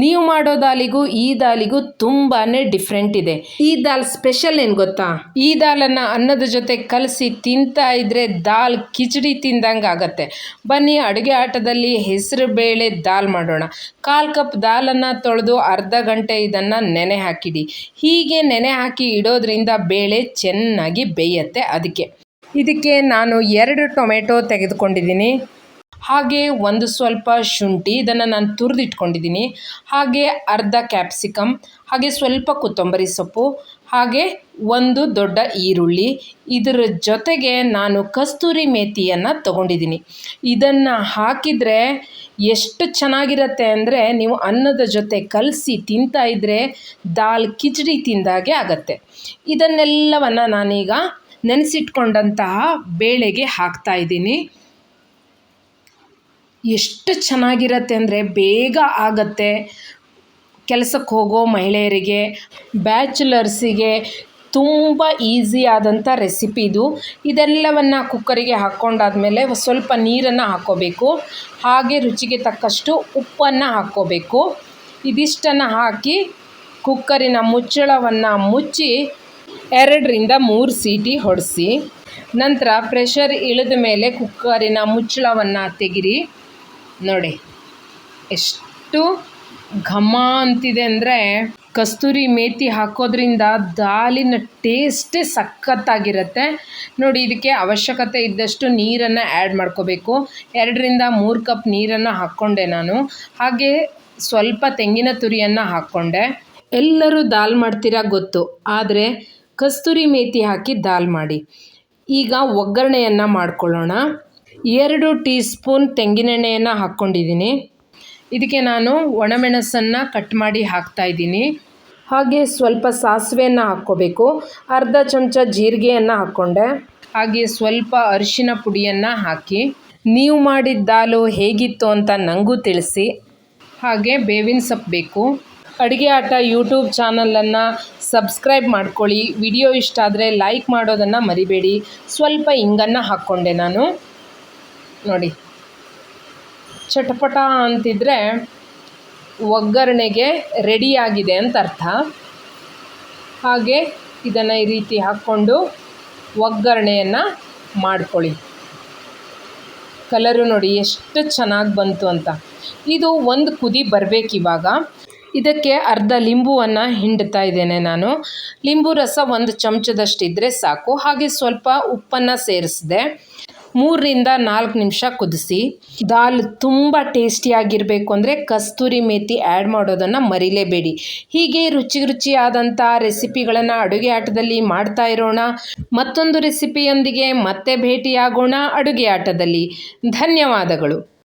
ನೀವು ಮಾಡೋ ದಾಲಿಗೂ ಈ ದಾಲಿಗೂ ತುಂಬಾ ಡಿಫ್ರೆಂಟ್ ಇದೆ. ಈ ದಾಲ್ ಸ್ಪೆಷಲ್ ಏನು ಗೊತ್ತಾ? ಈ ದಾಲನ್ನು ಅನ್ನದ ಜೊತೆ ಕಲಸಿ ತಿಂತಾ ಇದ್ರೆ ದಾಲ್ ಕಿಚಡಿ ತಿಂದಂಗೆ ಆಗತ್ತೆ. ಬನ್ನಿ ಅಡುಗೆ ಆಟದಲ್ಲಿ ಹೆಸರು ಬೇಳೆ ದಾಲ್ ಮಾಡೋಣ. 1/4 ಕಪ್ ದಾಲನ್ನು ತೊಳೆದು ಅರ್ಧ ಗಂಟೆ ಇದನ್ನು ನೆನೆ ಹಾಕಿಡಿ. ಹೀಗೆ ನೆನೆ ಹಾಕಿ ಇಡೋದ್ರಿಂದ ಬೇಳೆ ಚೆನ್ನಾಗಿ ಬೇಯುತ್ತೆ. ಇದಕ್ಕೆ ನಾನು 2 ಟೊಮೆಟೊ ತೆಗೆದುಕೊಂಡಿದ್ದೀನಿ. ಹಾಗೆ ಒಂದು ಸ್ವಲ್ಪ ಶುಂಠಿ, ಇದನ್ನು ನಾನು ತುರಿದಿಟ್ಕೊಂಡಿದ್ದೀನಿ. ಹಾಗೆ ಅರ್ಧ ಕ್ಯಾಪ್ಸಿಕಮ್, ಹಾಗೆ ಸ್ವಲ್ಪ ಕೊತ್ತಂಬರಿ ಸೊಪ್ಪು, ಹಾಗೆ ಒಂದು ದೊಡ್ಡ ಈರುಳ್ಳಿ. ಇದರ ಜೊತೆಗೆ ನಾನು ಕಸ್ತೂರಿ ಮೇಥಿಯನ್ನು ತಗೊಂಡಿದ್ದೀನಿ. ಇದನ್ನು ಹಾಕಿದರೆ ಎಷ್ಟು ಚೆನ್ನಾಗಿರುತ್ತೆ ಅಂದರೆ ನೀವು ಅನ್ನದ ಜೊತೆ ಕಲಸಿ ತಿಂತಾ ಇದ್ದರೆ ದಾಲ್ ಕಿಚಡಿ ತಿಂದಾಗೆ ಆಗತ್ತೆ. ಇದನ್ನೆಲ್ಲವನ್ನು ನಾನೀಗ ನೆನೆಸಿಟ್ಕೊಂಡಂತಹ ಬೇಳೆಗೆ ಹಾಕ್ತಾ ಇದ್ದೀನಿ. ಎಷ್ಟು ಚೆನ್ನಾಗಿರುತ್ತೆ ಅಂದರೆ ಬೇಗ ಆಗತ್ತೆ. ಕೆಲಸಕ್ಕೆ ಹೋಗೋ ಮಹಿಳೆಯರಿಗೆ, ಬ್ಯಾಚುಲರ್ಸಿಗೆ ತುಂಬ ಈಸಿ ಆದಂಥ ರೆಸಿಪಿ ಇದು. ಇದೆಲ್ಲವನ್ನು ಕುಕ್ಕರಿಗೆ ಹಾಕ್ಕೊಂಡಾದ್ಮೇಲೆ ಸ್ವಲ್ಪ ನೀರನ್ನು ಹಾಕ್ಕೋಬೇಕು. ಹಾಗೆ ರುಚಿಗೆ ತಕ್ಕಷ್ಟು ಉಪ್ಪನ್ನು ಹಾಕ್ಕೋಬೇಕು. ಇದಿಷ್ಟನ್ನು ಹಾಕಿ ಕುಕ್ಕರಿನ ಮುಚ್ಚಳವನ್ನು ಮುಚ್ಚಿ 2ರಿಂದ 3 ಸೀಟಿ ಹೊಡೆಸಿ. ನಂತರ ಪ್ರೆಷರ್ ಇಳಿದ ಮೇಲೆ ಕುಕ್ಕರಿನ ಮುಚ್ಚಳವನ್ನು ತೆಗಿರಿ. ನೋಡಿ ಎಷ್ಟು ಘಮ ಅಂತಿದೆ ಅಂದರೆ ಕಸ್ತೂರಿ ಮೇಥಿ ಹಾಕೋದ್ರಿಂದ ದಾಲಿನ ಟೇಸ್ಟೇ ಸಖತ್ತಾಗಿರುತ್ತೆ. ನೋಡಿ, ಇದಕ್ಕೆ ಅವಶ್ಯಕತೆ ಇದ್ದಷ್ಟು ನೀರನ್ನು ಆ್ಯಡ್ ಮಾಡ್ಕೋಬೇಕು. 2ರಿಂದ 3 ಕಪ್ ನೀರನ್ನು ಹಾಕ್ಕೊಂಡೆ ನಾನು. ಹಾಗೆ ಸ್ವಲ್ಪ ತೆಂಗಿನ ತುರಿಯನ್ನು ಹಾಕ್ಕೊಂಡೆ. ಎಲ್ಲರೂ ದಾಲ್ ಮಾಡ್ತೀರಾ ಗೊತ್ತು, ಆದರೆ ಕಸ್ತೂರಿ ಮೇಥಿ ಹಾಕಿ ದಾಲ್ ಮಾಡಿ. ಈಗ ಒಗ್ಗರಣೆಯನ್ನು ಮಾಡ್ಕೊಳ್ಳೋಣ. 2 ಟೀ ಸ್ಪೂನ್ ತೆಂಗಿನೆಣ್ಣೆಯನ್ನು ಹಾಕ್ಕೊಂಡಿದ್ದೀನಿ. ಇದಕ್ಕೆ ನಾನು ಒಣಮೆಣಸನ್ನು ಕಟ್ ಮಾಡಿ ಹಾಕ್ತಾಯಿದ್ದೀನಿ. ಹಾಗೆ ಸ್ವಲ್ಪ ಸಾಸಿವೆಯನ್ನು ಹಾಕ್ಕೋಬೇಕು. ಅರ್ಧ ಚಮಚ ಜೀರಿಗೆಯನ್ನು ಹಾಕ್ಕೊಂಡೆ. ಹಾಗೆ ಸ್ವಲ್ಪ ಅರಿಶಿನ ಪುಡಿಯನ್ನು ಹಾಕಿ ನೀವು ಮಾಡಿದ ದಾಲು ಹೇಗಿತ್ತು ಅಂತ ನನಗೂ ತಿಳಿಸಿ. ಹಾಗೆ ಬೇವಿನ ಸೊಪ್ಪು ಬೇಕು. ಅಡುಗೆ ಆಟ ಯೂಟ್ಯೂಬ್ ಚಾನಲನ್ನು ಸಬ್ಸ್ಕ್ರೈಬ್ ಮಾಡ್ಕೊಳ್ಳಿ. ವಿಡಿಯೋ ಇಷ್ಟ ಆದರೆ ಲೈಕ್ ಮಾಡೋದನ್ನು ಮರಿಬೇಡಿ. ಸ್ವಲ್ಪ ಇಂಗನ್ನು ಹಾಕ್ಕೊಂಡೆ ನಾನು. ನೋಡಿ, ಚಟಪಟ ಅಂತಿದ್ರೆ ಒಗ್ಗರಣೆಗೆ ರೆಡಿಯಾಗಿದೆ ಅಂತ ಅರ್ಥ. ಹಾಗೆ ಇದನ್ನು ಈ ರೀತಿ ಹಾಕ್ಕೊಂಡು ಒಗ್ಗರಣೆಯನ್ನು ಮಾಡ್ಕೊಳ್ಳಿ. ಕಲರು ನೋಡಿ ಎಷ್ಟು ಚೆನ್ನಾಗಿ ಬಂತು ಅಂತ. ಇದು ಒಂದು ಕುದಿ ಬರಬೇಕಿವಾಗ. ಇದಕ್ಕೆ ಅರ್ಧ ಲಿಂಬುವನ್ನು ಹಿಂಡ್ತಾ ಇದ್ದೇನೆ ನಾನು. ಲಿಂಬು ರಸ 1 ಚಮಚದಷ್ಟಿದ್ದರೆ ಸಾಕು. ಹಾಗೆ ಸ್ವಲ್ಪ ಉಪ್ಪನ್ನು ಸೇರಿಸಿದೆ. 3ರಿಂದ 4 ನಿಮಿಷ ಕುದಿಸಿ. ದಾಲ್ ತುಂಬ ಟೇಸ್ಟಿಯಾಗಿರಬೇಕು ಅಂದರೆ ಕಸ್ತೂರಿ ಮೇಥಿ ಆ್ಯಡ್ ಮಾಡೋದನ್ನು ಮರಿಲೇಬೇಡಿ. ಹೀಗೆ ರುಚಿಯಾದಂಥ ರೆಸಿಪಿಗಳನ್ನು ಅಡುಗೆ ಆಟದಲ್ಲಿ ಮಾಡ್ತಾ ಇರೋಣ. ಮತ್ತೊಂದು ರೆಸಿಪಿಯೊಂದಿಗೆ ಮತ್ತೆ ಭೇಟಿಯಾಗೋಣ ಅಡುಗೆ ಆಟದಲ್ಲಿ. ಧನ್ಯವಾದಗಳು.